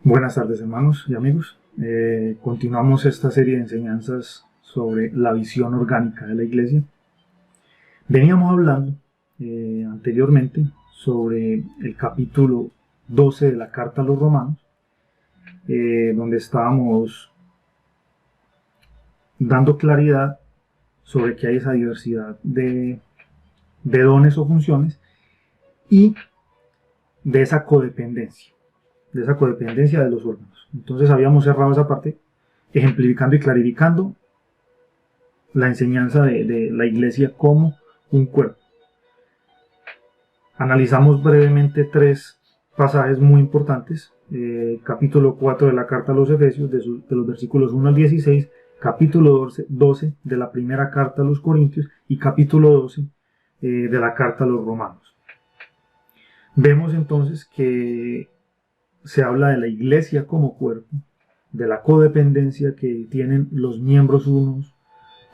Buenas tardes, hermanos y amigos. Continuamos esta serie de enseñanzas sobre la visión orgánica de la Iglesia. Veníamos hablando anteriormente sobre el capítulo 12 de la Carta a los Romanos, donde estábamos dando claridad sobre que hay esa diversidad de dones o funciones y de esa codependencia de los órganos. Entonces habíamos cerrado esa parte ejemplificando y clarificando la enseñanza de la Iglesia como un cuerpo. Analizamos brevemente tres pasajes muy importantes: capítulo 4 de la carta a los Efesios, de los versículos 1 al 16, capítulo 12 de la primera carta a los Corintios y capítulo 12 de la carta a los Romanos. Vemos entonces que se habla de la Iglesia como cuerpo, de la codependencia que tienen los miembros unos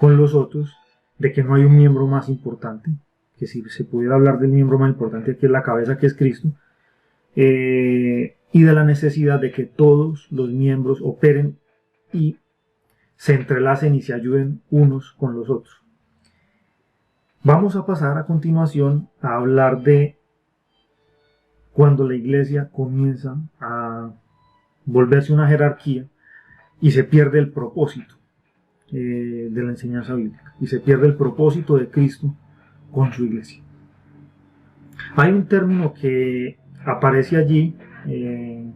con los otros, de que no hay un miembro más importante, que si se pudiera hablar del miembro más importante aquí es la cabeza, que es Cristo, y de la necesidad de que todos los miembros operen y se entrelacen y se ayuden unos con los otros. Vamos a pasar a continuación a hablar de cuando la Iglesia comienza a volverse una jerarquía y se pierde el propósito de la enseñanza bíblica y se pierde el propósito de Cristo con su Iglesia. Hay un término que aparece allí en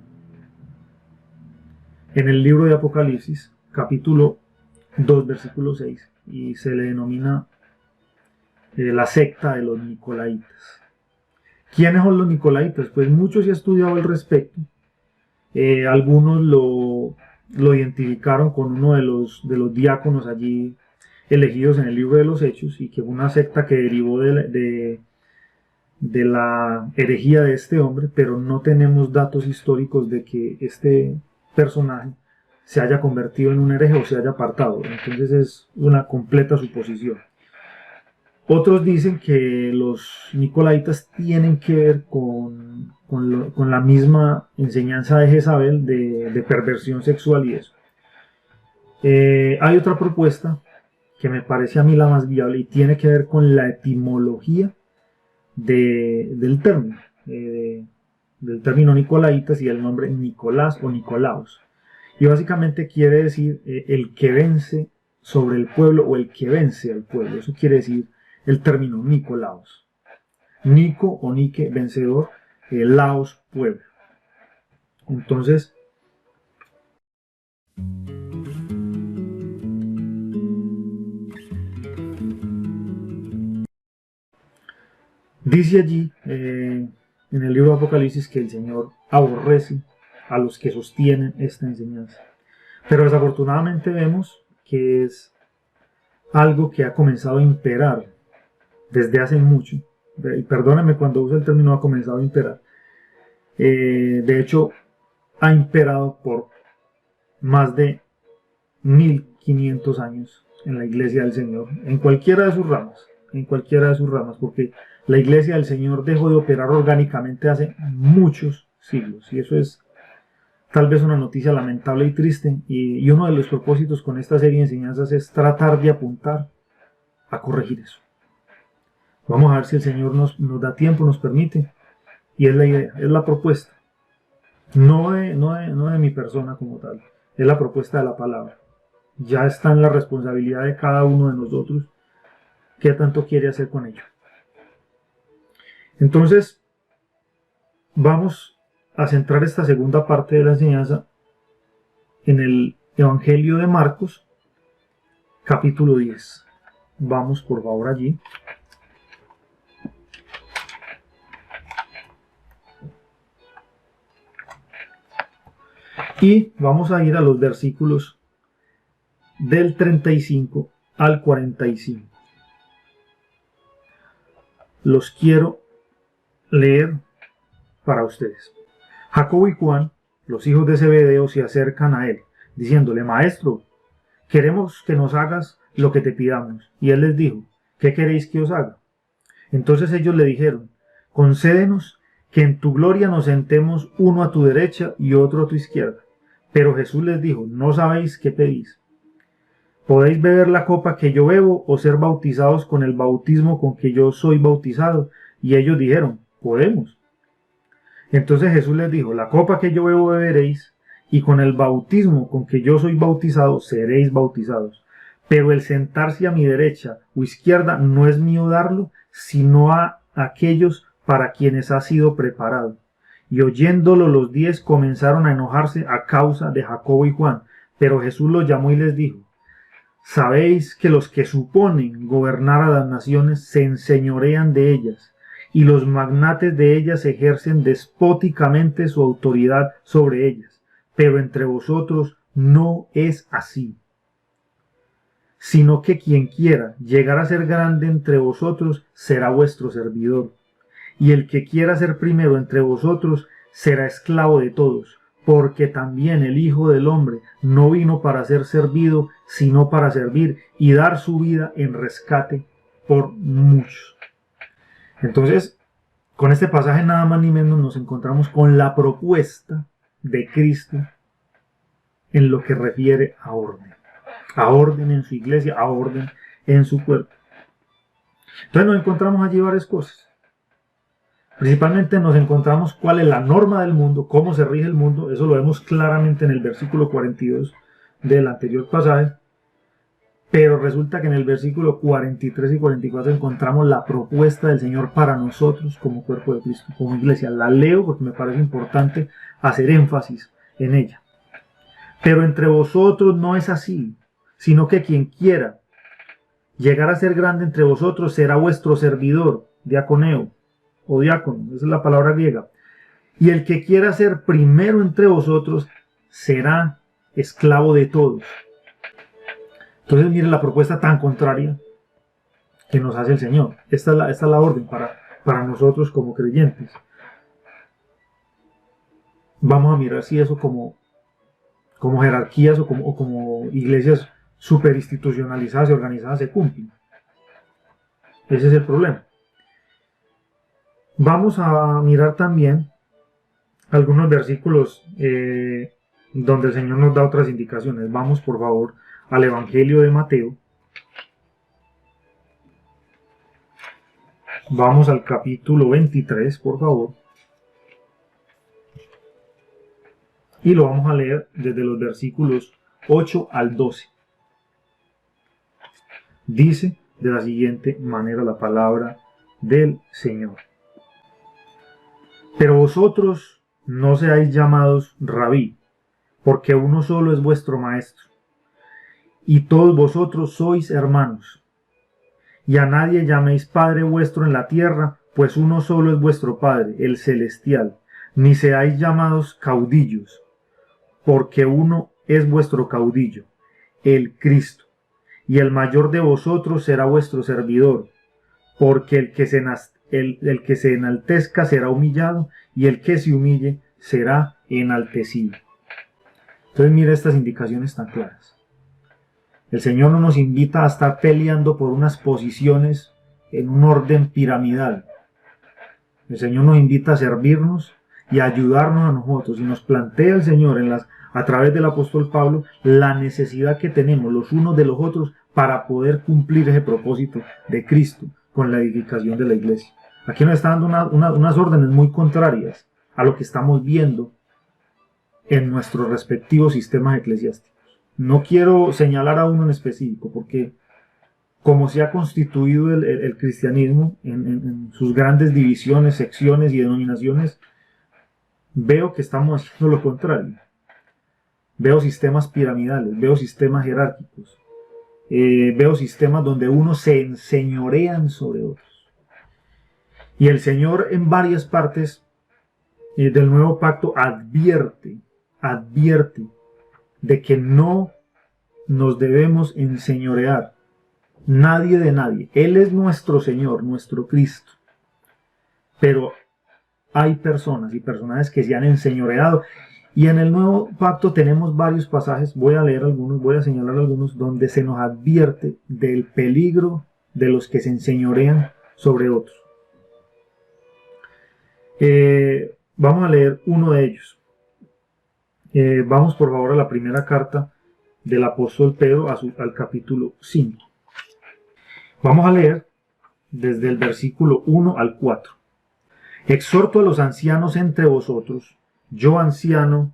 el libro de Apocalipsis, capítulo 2, versículo 6, y se le denomina la secta de los Nicolaitas. ¿Quiénes son los Nicolaitas? Pues mucho se ha estudiado al respecto. Algunos lo identificaron con uno de los diáconos allí elegidos en el libro de los Hechos, y que fue una secta que derivó de la herejía de este hombre, pero no tenemos datos históricos de que este personaje se haya convertido en un hereje o se haya apartado. Entonces es una completa suposición. Otros dicen que los Nicolaitas tienen que ver con la misma enseñanza de Jezabel de perversión sexual y eso. Hay otra propuesta que me parece a mí la más viable y tiene que ver con la etimología del término, del término Nicolaitas y del nombre Nicolás o Nicolaos. Y básicamente quiere decir el que vence sobre el pueblo o el que vence al pueblo. Eso quiere decir el término Nicolaos. Nico o Nike, vencedor, Laos, pueblo. Entonces, dice allí en el libro de Apocalipsis que el Señor aborrece a los que sostienen esta enseñanza. Pero desafortunadamente vemos que es algo que ha comenzado a imperar desde hace mucho. Y perdónenme cuando uso el término ha comenzado a imperar. De hecho, ha imperado por más de 1500 años en la Iglesia del Señor, en cualquiera de sus ramas, porque la Iglesia del Señor dejó de operar orgánicamente hace muchos siglos, y eso es tal vez una noticia lamentable y triste, y uno de los propósitos con esta serie de enseñanzas es tratar de apuntar a corregir eso. Vamos a ver si el Señor nos da tiempo, nos permite, y es la idea, es la propuesta, no de mi persona como tal, es la propuesta de la palabra. Ya está en la responsabilidad de cada uno de nosotros qué tanto quiere hacer con ello. Entonces, vamos a centrar esta segunda parte de la enseñanza en el Evangelio de Marcos, capítulo 10. Vamos por favor allí. Y vamos a ir a los versículos del 35 al 45. Los quiero leer para ustedes. Jacobo y Juan, los hijos de Zebedeo, se acercan a él, diciéndole: Maestro, queremos que nos hagas lo que te pidamos. Y él les dijo: ¿qué queréis que os haga? Entonces ellos le dijeron: concédenos que en tu gloria nos sentemos uno a tu derecha y otro a tu izquierda. Pero Jesús les dijo, no sabéis qué pedís. ¿Podéis beber la copa que yo bebo o ser bautizados con el bautismo con que yo soy bautizado? Y ellos dijeron, podemos. Entonces Jesús les dijo, la copa que yo bebo beberéis, y con el bautismo con que yo soy bautizado seréis bautizados. Pero el sentarse a mi derecha o izquierda no es mío darlo, sino a aquellos para quienes ha sido preparado. Y oyéndolo los 10 comenzaron a enojarse a causa de Jacobo y Juan. Pero Jesús los llamó y les dijo, sabéis que los que suponen gobernar a las naciones se enseñorean de ellas, y los magnates de ellas ejercen despóticamente su autoridad sobre ellas. Pero entre vosotros no es así, sino que quien quiera llegar a ser grande entre vosotros será vuestro servidor, y el que quiera ser primero entre vosotros será esclavo de todos, porque también el Hijo del Hombre no vino para ser servido, sino para servir y dar su vida en rescate por muchos. Entonces, con este pasaje nada más ni menos nos encontramos con la propuesta de Cristo en lo que refiere a orden en su iglesia, a orden en su cuerpo. Entonces nos encontramos allí varias cosas. Principalmente nos encontramos cuál es la norma del mundo, cómo se rige el mundo. Eso lo vemos claramente en el versículo 42 del anterior pasaje. Pero resulta que en el versículo 43 y 44 encontramos la propuesta del Señor para nosotros como cuerpo de Cristo, como iglesia. La leo porque me parece importante hacer énfasis en ella. Pero entre vosotros no es así, sino que quien quiera llegar a ser grande entre vosotros será vuestro servidor, diaconeo o diácono, esa es la palabra griega. Y el que quiera ser primero entre vosotros será esclavo de todos. Entonces miren la propuesta tan contraria que nos hace el Señor. Esta es la orden para nosotros como creyentes. Vamos a mirar si eso como jerarquías o como iglesias superinstitucionalizadas y organizadas se cumplen. Ese es el problema. Vamos a mirar también algunos versículos donde el Señor nos da otras indicaciones. Vamos por favor al Evangelio de Mateo. Vamos al capítulo 23, por favor. Y lo vamos a leer desde los versículos 8 al 12. Dice de la siguiente manera la palabra del Señor. Pero vosotros no seáis llamados rabí, porque uno solo es vuestro maestro, y todos vosotros sois hermanos. Y a nadie llaméis Padre vuestro en la tierra, pues uno solo es vuestro Padre, el celestial. Ni seáis llamados caudillos, porque uno es vuestro caudillo, el Cristo. Y el mayor de vosotros será vuestro servidor, porque el que se enaltezca será humillado, y el que se humille será enaltecido. Entonces mira estas indicaciones tan claras. El Señor no nos invita a estar peleando por unas posiciones en un orden piramidal. El Señor nos invita a servirnos y a ayudarnos a nosotros. Y nos plantea el Señor a través del apóstol Pablo la necesidad que tenemos los unos de los otros para poder cumplir ese propósito de Cristo con la edificación de la iglesia. Aquí nos está dando unas órdenes muy contrarias a lo que estamos viendo en nuestros respectivos sistemas eclesiásticos. No quiero señalar a uno en específico, porque como se ha constituido el cristianismo en sus grandes divisiones, secciones y denominaciones, veo que estamos haciendo lo contrario. Veo sistemas piramidales, veo sistemas jerárquicos, veo sistemas donde unos se enseñorean sobre otros. Y el Señor en varias partes del nuevo pacto advierte de que no nos debemos enseñorear nadie de nadie. Él es nuestro Señor, nuestro Cristo. Pero hay personas y personajes que se han enseñoreado. Y en el nuevo pacto tenemos varios pasajes, voy a leer algunos, voy a señalar algunos, donde se nos advierte del peligro de los que se enseñorean sobre otros. Vamos a leer uno de ellos. Vamos por favor a la primera carta del apóstol Pedro al capítulo 5. Vamos a leer desde el versículo 1 al 4. Exhorto a los ancianos entre vosotros, yo anciano,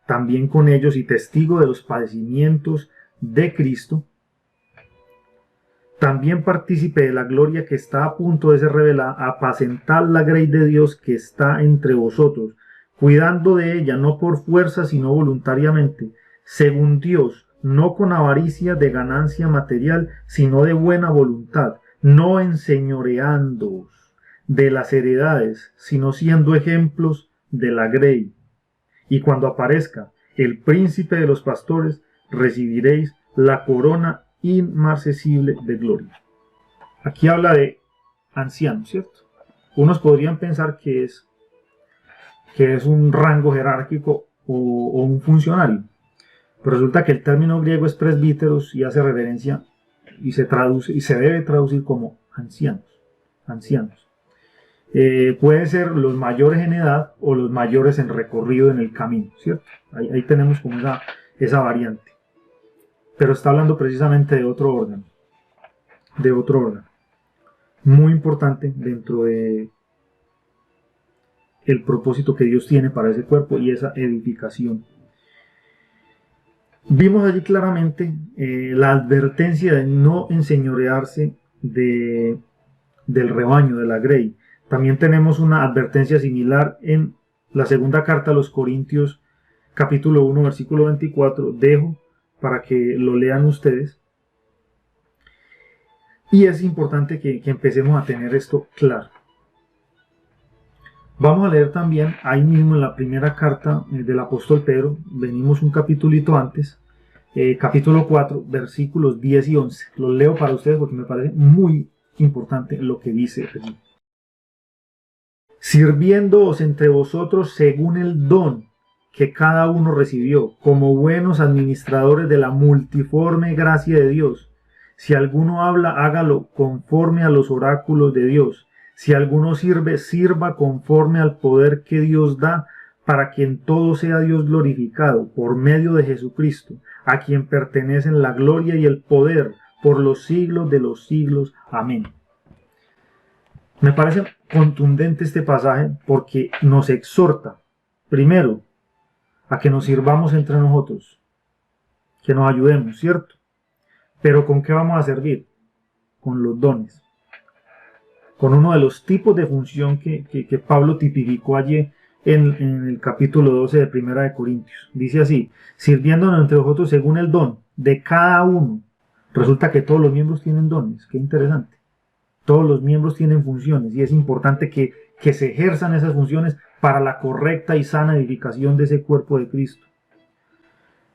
también con ellos y testigo de los padecimientos de Cristo, también partícipe de la gloria que está a punto de ser revelada, apacentad la grey de Dios que está entre vosotros, cuidando de ella no por fuerza sino voluntariamente, según Dios, no con avaricia de ganancia material, sino de buena voluntad, no enseñoreándoos de las heredades, sino siendo ejemplos de la grey. Y cuando aparezca el príncipe de los pastores, recibiréis la corona inmarcesible de gloria. Aquí habla de ancianos, ¿cierto? Unos podrían pensar que es un rango jerárquico o un funcionario, pero resulta que el término griego es presbíteros y hace referencia y se traduce y se debe traducir como ancianos. Pueden ser los mayores en edad o los mayores en recorrido en el camino, ¿cierto? Ahí tenemos como esa variante. Pero está hablando precisamente de otro órgano. Muy importante dentro de el propósito que Dios tiene para ese cuerpo y esa edificación. Vimos allí claramente la advertencia de no enseñorearse del rebaño, de la grey. También tenemos una advertencia similar en la segunda carta a los Corintios, capítulo 1, versículo 24. Dejo para que lo lean ustedes. Y es importante que empecemos a tener esto claro. Vamos a leer también ahí mismo en la primera carta del apóstol Pedro, venimos un capitulito antes, capítulo 4, versículos 10 y 11. Los leo para ustedes porque me parece muy importante lo que dice allí. Sirviéndoos entre vosotros según el don que cada uno recibió, como buenos administradores de la multiforme gracia de Dios. Si alguno habla, hágalo conforme a los oráculos de Dios. Si alguno sirve, sirva conforme al poder que Dios da, para que en todo sea Dios glorificado, por medio de Jesucristo, a quien pertenecen la gloria y el poder, por los siglos de los siglos. Amén. Me parece contundente este pasaje porque nos exhorta, primero, a que nos sirvamos entre nosotros, que nos ayudemos, ¿cierto? Pero ¿con qué vamos a servir? Con los dones. Con uno de los tipos de función que Pablo tipificó allí en el capítulo 12 de Primera de Corintios. Dice así, sirviéndonos entre vosotros según el don de cada uno. Resulta que todos los miembros tienen dones, qué interesante. Todos los miembros tienen funciones y es importante que se ejerzan esas funciones para la correcta y sana edificación de ese cuerpo de Cristo.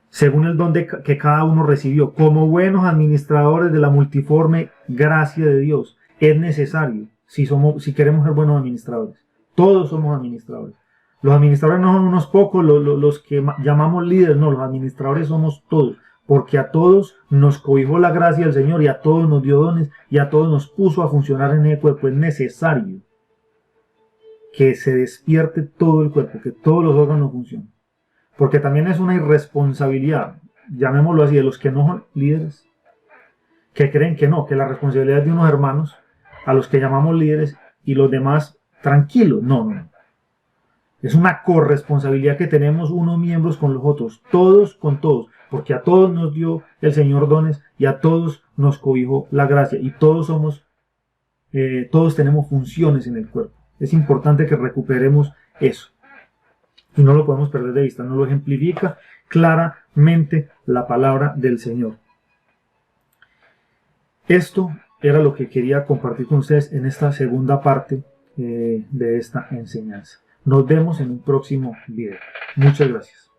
Según el don que cada uno recibió, como buenos administradores de la multiforme gracia de Dios, es necesario si queremos ser buenos administradores. Todos somos administradores. Los administradores no son unos pocos, los que llamamos líderes, no, los administradores somos todos, porque a todos nos cobijó la gracia del Señor y a todos nos dio dones y a todos nos puso a funcionar en el cuerpo. Es necesario que se despierte todo el cuerpo, que todos los órganos funcionen. Porque también es una irresponsabilidad, llamémoslo así, de los que no son líderes, que creen que no, que la responsabilidad es de unos hermanos, a los que llamamos líderes, y los demás tranquilos. No. Es una corresponsabilidad que tenemos unos miembros con los otros, todos con todos, porque a todos nos dio el Señor dones y a todos nos cobijó la gracia y todos tenemos funciones en el cuerpo. Es importante que recuperemos eso y no lo podemos perder de vista, nos lo ejemplifica claramente la palabra del Señor. Esto era lo que quería compartir con ustedes en esta segunda parte de esta enseñanza. Nos vemos en un próximo video. Muchas gracias.